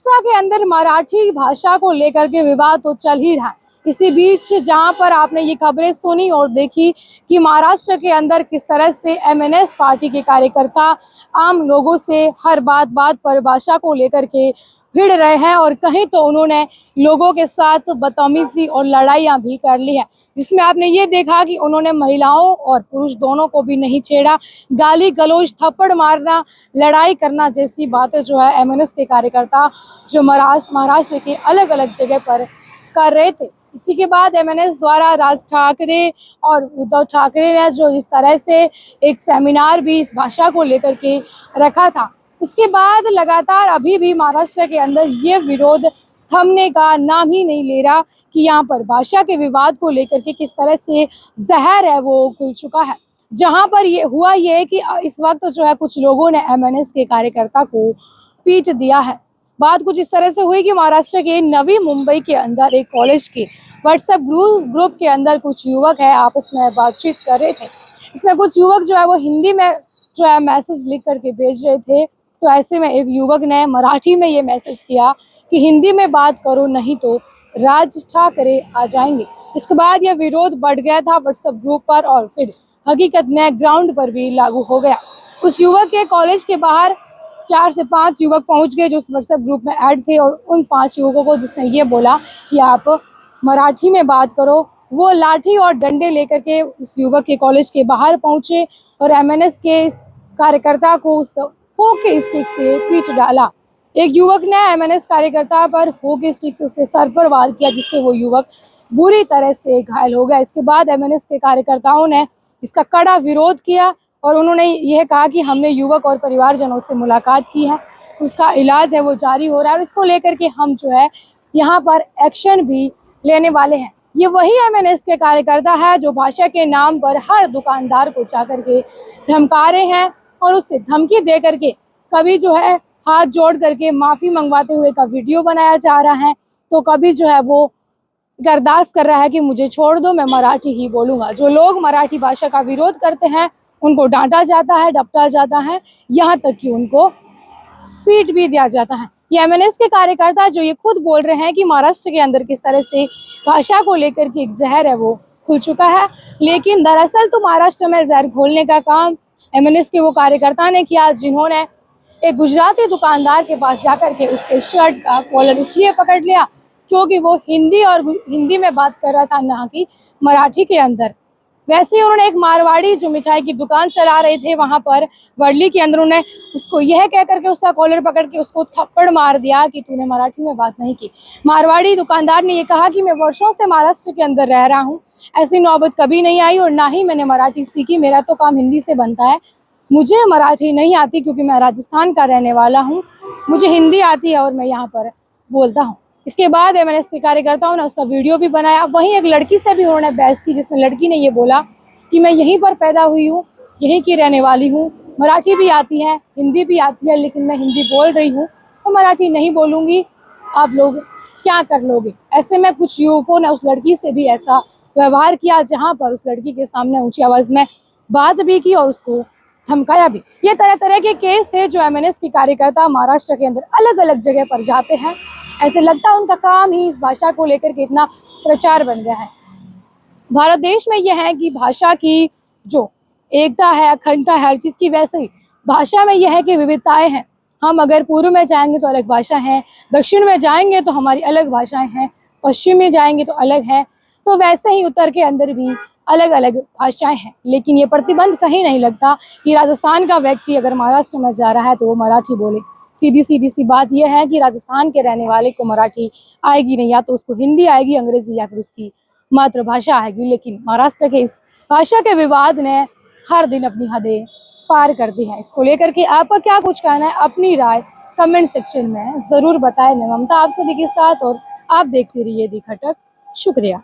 महाराष्ट्र के अंदर मराठी भाषा को लेकर के विवाद तो चल ही रहा है। इसी बीच जहां पर आपने ये खबरें सुनी और देखी कि महाराष्ट्र के अंदर किस तरह से एमएनएस पार्टी के कार्यकर्ता आम लोगों से हर बात पर भाषा को लेकर के भिड़ रहे हैं और कहीं तो उन्होंने लोगों के साथ बदतमीजी और लड़ाइयां भी कर ली है, जिसमें आपने ये देखा कि उन्होंने महिलाओं और पुरुष दोनों को भी नहीं छेड़ा। गाली गलौज, थप्पड़ मारना, लड़ाई करना जैसी बातें जो है एमएनएस के कार्यकर्ता जो महाराष्ट्र के अलग अलग जगह पर कर रहे थे। इसी के बाद एमएनएस द्वारा राज ठाकरे और उद्धव ठाकरे ने जो इस तरह से एक सेमिनार भी इस भाषा को लेकर के रखा था, उसके बाद लगातार अभी भी महाराष्ट्र के अंदर ये विरोध थमने का नाम ही नहीं ले रहा कि यहाँ पर भाषा के विवाद को लेकर के किस तरह से जहर है वो घुल चुका है। जहाँ पर ये हुआ ये है कि इस वक्त जो है कुछ लोगों ने एमएनएस के कार्यकर्ता को पीट दिया है। बात कुछ इस तरह से हुई कि महाराष्ट्र के नवी मुंबई के अंदर एक कॉलेज के व्हाट्सएप ग्रुप के अंदर कुछ युवक है आपस में बातचीत कर रहे थे। इसमें कुछ युवक जो है वो हिंदी में जो है मैसेज लिख करके भेज रहे थे, तो ऐसे में एक युवक ने मराठी में ये मैसेज किया कि हिंदी में बात करो नहीं तो राज ठाकरे आ जाएंगे। इसके बाद यह विरोध बढ़ गया था व्हाट्सएप ग्रुप पर और फिर हकीकत में ग्राउंड पर भी लागू हो गया। उस युवक के कॉलेज के बाहर 4 से 5 युवक पहुंच गए जो उस व्हाट्सएप ग्रुप में ऐड थे और उन 5 युवकों को जिसने ये बोला कि आप मराठी में बात करो, वो लाठी और डंडे लेकर के उस युवक के कॉलेज के बाहर पहुंचे और एमएनएस के कार्यकर्ता को उस होके स्टिक से पीट डाला। एक युवक ने एमएनएस कार्यकर्ता पर होके स्टिक से उसके सर पर वार किया, जिससे वो युवक बुरी तरह से घायल हो गया। इसके बाद एमएनएस के कार्यकर्ताओं ने इसका कड़ा विरोध किया और उन्होंने यह कहा कि हमने युवक और परिवारजनों से मुलाकात की है, उसका इलाज है वो जारी हो रहा है और इसको लेकर के हम जो है यहाँ पर एक्शन भी लेने वाले हैं। ये वही एमएनएस के कार्यकर्ता है जो भाषा के नाम पर हर दुकानदार को जाकर के धमका रहे हैं और उससे धमकी दे करके कभी जो है हाथ जोड़ करके माफ़ी मंगवाते हुए का वीडियो बनाया जा रहा है, तो कभी जो है वो अरदास कर रहा है कि मुझे छोड़ दो, मैं मराठी ही बोलूँगा। जो लोग मराठी भाषा का विरोध करते हैं उनको डांटा जाता है, डपटा जाता है, यहाँ तक कि उनको पीट भी दिया जाता है। ये एमएनएस के कार्यकर्ता जो ये खुद बोल रहे हैं कि महाराष्ट्र के अंदर किस तरह से भाषा को लेकर के एक जहर है वो खुल चुका है, लेकिन दरअसल तो महाराष्ट्र में जहर घोलने का काम एमएनएस के वो कार्यकर्ता ने किया जिन्होंने एक गुजराती दुकानदार के पास जाकर के उसके शर्ट का कॉलर इसलिए पकड़ लिया क्योंकि वो हिंदी में बात कर रहा था, ना कि मराठी के अंदर। वैसे ही उन्होंने एक मारवाड़ी जो मिठाई की दुकान चला रहे थे वहां पर वर्ली के अंदर उन्होंने उसको यह कह करके उसका कॉलर पकड़ के उसको थप्पड़ मार दिया कि तूने मराठी में बात नहीं की। मारवाड़ी दुकानदार ने ये कहा कि मैं वर्षों से महाराष्ट्र के अंदर रह रहा हूँ, ऐसी नौबत कभी नहीं आई और ना ही मैंने मराठी सीखी, मेरा तो काम हिंदी से बनता है, मुझे मराठी नहीं आती क्योंकि मैं राजस्थान का रहने वाला हूँ, मुझे हिंदी आती है और मैं यहाँ पर बोलता हूँ। इसके बाद एमएनएस के कार्यकर्ताओं ने उसका वीडियो भी बनाया। वहीं एक लड़की से भी उन्होंने बहस की जिसमें लड़की ने ये बोला कि मैं यहीं पर पैदा हुई हूँ, यहीं की रहने वाली हूँ, मराठी भी आती है, हिंदी भी आती है, लेकिन मैं हिंदी बोल रही हूँ और मराठी नहीं बोलूँगी, आप लोग क्या कर लोगे। ऐसे में कुछ युवकों ने उस लड़की से भी ऐसा व्यवहार किया जहाँ पर उस लड़की के सामने ऊँची आवाज़ में बात भी की और उसको धमकाया भी। ये तरह तरह के केस थे जो एमएनएस के कार्यकर्ता महाराष्ट्र के अंदर अलग अलग जगह पर जाते हैं। ऐसे लगता है उनका काम ही इस भाषा को लेकर के इतना प्रचार बन गया है। भारत देश में यह है कि भाषा की जो एकता है, अखंडता है हर चीज़ की, वैसे ही भाषा में यह है कि विविधताएं हैं। हम अगर पूर्व में जाएंगे तो अलग भाषा है, दक्षिण में जाएंगे तो हमारी अलग भाषाएं हैं, पश्चिम में जाएंगे तो अलग है, तो वैसे ही उत्तर के अंदर भी अलग अलग भाषाएं हैं। लेकिन ये प्रतिबंध कहीं नहीं लगता कि राजस्थान का व्यक्ति अगर महाराष्ट्र में जा रहा है तो वो मराठी बोले। सीधी सी बात यह है कि राजस्थान के रहने वाले को मराठी आएगी नहीं, या तो उसको हिंदी आएगी, अंग्रेजी या फिर उसकी मातृभाषा आएगी। लेकिन महाराष्ट्र के इस भाषा के विवाद ने हर दिन अपनी हदें पार कर दी है। इसको लेकर के आपका क्या कुछ कहना है, अपनी राय कमेंट सेक्शन में ज़रूर बताएं। मैं ममता आप सभी के साथ और आप देखते रहिए दी खटक। शुक्रिया।